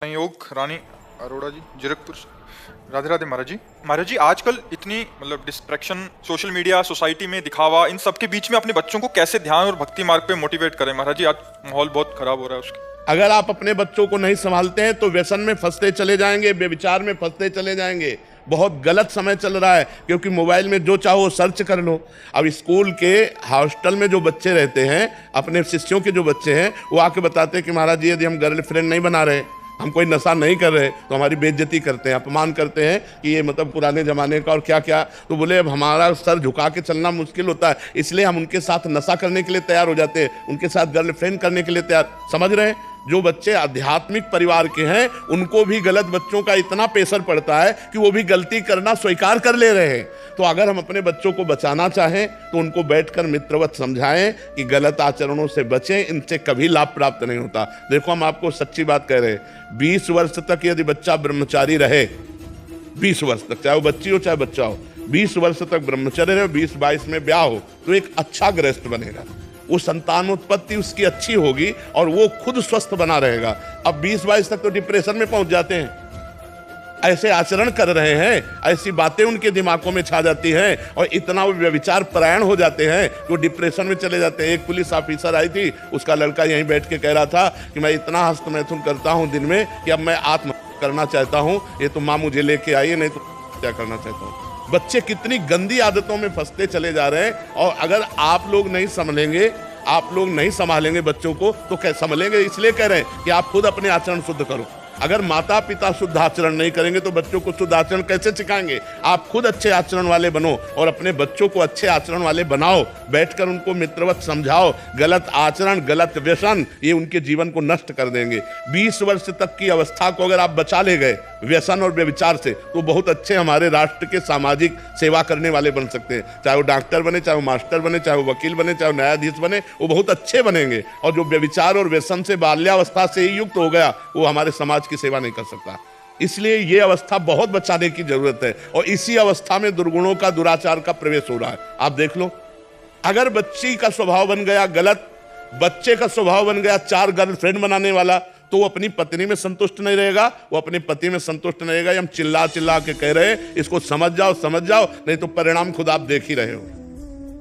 संयोग रानी अरोड़ा जी, जीरकपुर से। राधे राधे महाराज जी। महाराज जी, आजकल इतनी डिस्ट्रैक्शन, सोशल मीडिया, सोसाइटी में दिखावा, इन सब के बीच में अपने बच्चों को कैसे ध्यान और भक्ति मार्ग पे मोटिवेट करें महाराज जी? आज माहौल बहुत खराब हो रहा है उसके। अगर आप अपने बच्चों को नहीं संभालते हैं तो व्यसन में फंसते चले जाएंगे, बेविचार में फंसते चले जाएंगे। बहुत गलत समय चल रहा है, क्योंकि मोबाइल में जो चाहो सर्च कर लो। अब स्कूल के हॉस्टल में जो बच्चे रहते हैं, अपने शिष्यों के जो बच्चे हैं, वो आके बताते हैं कि महाराज जी, यदि हम गर्लफ्रेंड नहीं बना रहे, हम कोई नशा नहीं कर रहे, तो हमारी बेइज्जती करते हैं, अपमान करते हैं कि ये पुराने ज़माने का और क्या क्या। तो बोले अब हमारा सर झुका के चलना मुश्किल होता है, इसलिए हम उनके साथ नशा करने के लिए तैयार हो जाते हैं, उनके साथ गर्लफ्रेंड करने के लिए तैयार। समझ रहे हैं? जो बच्चे आध्यात्मिक परिवार के हैं, उनको भी गलत बच्चों का इतना प्रेशर पड़ता है कि वो भी गलती करना स्वीकार कर ले रहे हैं। तो अगर हम अपने बच्चों को बचाना चाहें तो उनको बैठकर मित्रवत समझाएं कि गलत आचरणों से बचें, इनसे कभी लाभ प्राप्त नहीं होता। देखो, हम आपको सच्ची बात कह रहे हैं, 20 वर्ष तक यदि बच्चा ब्रह्मचारी रहे, 20 वर्ष तक, चाहे वो बच्ची हो चाहे बच्चा हो, 20 वर्ष तक ब्रह्मचर्य रहे, 20-22 में ब्याह हो, तो एक अच्छा गृहस्थ बनेगा। वो संतानोत्पत्ति उसकी अच्छी होगी और वो खुद स्वस्थ बना रहेगा। अब 20-22 तक तो डिप्रेशन में पहुंच जाते हैं, ऐसे आचरण कर रहे हैं, ऐसी बातें उनके दिमागों में छा जाती हैं और इतना वो व्यभिचार परायण हो जाते हैं कि वो डिप्रेशन में चले जाते हैं। एक पुलिस ऑफिसर आई थी, उसका लड़का यहीं बैठ के कह रहा था कि मैं इतना हस्तमैथुन करता हूं दिन में कि अब मैं आत्महत्या करना चाहता हूं, ये तो माँ मुझे लेके आई है, नहीं तो क्या करना चाहता हूँ। बच्चे कितनी गंदी आदतों में फंसते चले जा रहे हैं। और अगर आप लोग नहीं संभलेंगे, आप लोग नहीं संभालेंगे बच्चों को, तो क्या संभलेंगे? इसलिए कह रहे हैं कि आप खुद अपने आचरण शुद्ध करो। अगर माता पिता शुद्ध आचरण नहीं करेंगे तो बच्चों को शुद्ध आचरण कैसे सिखाएंगे? आप खुद अच्छे आचरण वाले बनो और अपने बच्चों को अच्छे आचरण वाले बनाओ। बैठकर उनको मित्रवत समझाओ। गलत आचरण, गलत व्यसन, ये उनके जीवन को नष्ट कर देंगे। 20 वर्ष तक की अवस्था को अगर आप बचा ले गए व्यसन और व्यभिचार से, तो बहुत अच्छे हमारे राष्ट्र के सामाजिक सेवा करने वाले बन सकते हैं। चाहे वो डॉक्टर बने, चाहे वो मास्टर बने, चाहे वो वकील बने, चाहे वो न्यायाधीश बने, वो बहुत अच्छे बनेंगे। और जो व्यभिचार और व्यसन से बाल्यावस्था से ही युक्त हो गया, वो हमारे समाज की सेवा नहीं कर सकता। इसलिए ये अवस्था बहुत बचाने की जरूरत है। और इसी अवस्था में दुर्गुणों का, दुराचार का प्रवेश हो रहा है। आप देख लो, अगर बच्ची का स्वभाव बन गया गलत, बच्चे का स्वभाव बन गया 4 गर्लफ्रेंड बनाने वाला, तो वो अपनी पत्नी में संतुष्ट नहीं रहेगा, वो अपने पति में संतुष्ट नहीं रहेगा। हम चिल्ला चिल्ला के कह रहे हैं इसको समझ जाओ, समझ जाओ, नहीं तो परिणाम खुद आप देख ही रहे हो।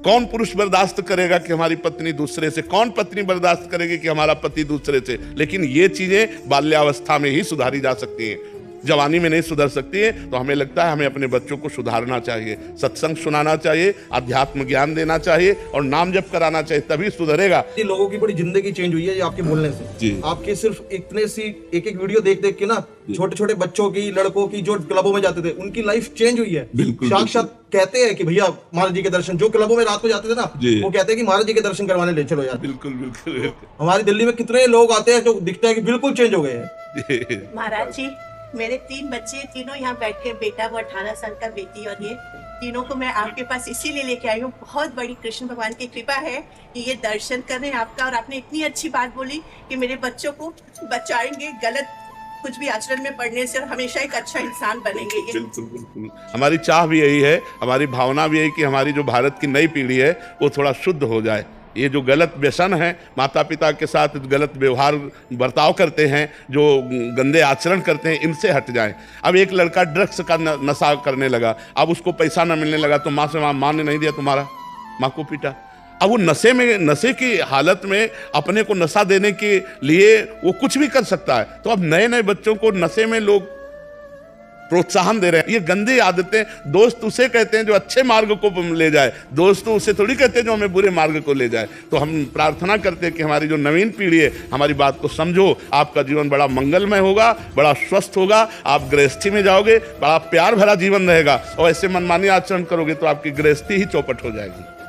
कौन पुरुष बर्दाश्त करेगा कि हमारी पत्नी दूसरे से? कौन पत्नी बर्दाश्त करेगी कि हमारा पति दूसरे से? लेकिन ये चीजें बाल्यावस्था में ही सुधारी जा सकती हैं, जवानी में नहीं सुधर सकती है। तो हमें लगता है हमें अपने बच्चों को सुधारना चाहिए, सत्संग सुनाना चाहिए, अध्यात्म ज्ञान देना चाहिए और नाम जप कराना चाहिए, तभी सुधरेगा। लोगों की बड़ी जिंदगी चेंज हुई है ये आपके बोलने से जी। आपके सिर्फ इतने सी एक वीडियो देख देख के ना, छोटे छोटे बच्चों की, लड़कों की जो क्लबों में जाते थे, उनकी लाइफ चेंज हुई है। साक्षात कहते हैं कि भैया महाराज जी के दर्शन, जो क्लबों में रात को जाते थे ना, वो कहते हैं कि महाराज जी के दर्शन करवाने ले चलो यार। बिल्कुल बिल्कुल। हमारी दिल्ली में कितने लोग आते हैं जो दिखता है कि बिल्कुल चेंज हो गए हैं। महाराज जी, मेरे 3 बच्चे, तीनों यहाँ बैठे, बेटा वो 18 साल का, बेटी, और ये तीनों को मैं आपके पास इसीलिए लेके आई हूँ। बहुत बड़ी कृष्ण भगवान की कृपा है कि ये दर्शन कर रहे हैं आपका, और आपने इतनी अच्छी बात बोली कि मेरे बच्चों को बचाएंगे गलत कुछ भी आचरण में पड़ने से, और हमेशा एक अच्छा इंसान बनेंगे ये। बिल्कुल बिल्कुल। हमारी चाह भी यही है, हमारी भावना भी यही कि हमारी जो भारत की नई पीढ़ी है वो थोड़ा शुद्ध हो जाए। ये जो गलत व्यसन है, माता पिता के साथ गलत व्यवहार बर्ताव करते हैं, जो गंदे आचरण करते हैं, इनसे हट जाएं। अब एक लड़का ड्रग्स का नशा करने लगा, अब उसको पैसा न मिलने लगा तो माँ ने नहीं दिया, तुम्हारा माँ को पीटा। अब वो नशे की हालत में अपने को नशा देने के लिए वो कुछ भी कर सकता है। तो अब नए नए बच्चों को नशे में लोग प्रोत्साहन दे रहे हैं। ये गंदी आदतें, दोस्त उसे कहते हैं जो अच्छे मार्ग को ले जाए, दोस्त उसे थोड़ी कहते हैं जो हमें बुरे मार्ग को ले जाए। तो हम प्रार्थना करते हैं कि हमारी जो नवीन पीढ़ी है, हमारी बात को समझो। आपका जीवन बड़ा मंगलमय होगा, बड़ा स्वस्थ होगा, आप गृहस्थी में जाओगे, बड़ा प्यार भरा जीवन रहेगा। और ऐसे मनमानी आचरण करोगे तो आपकी गृहस्थी ही चौपट हो जाएगी।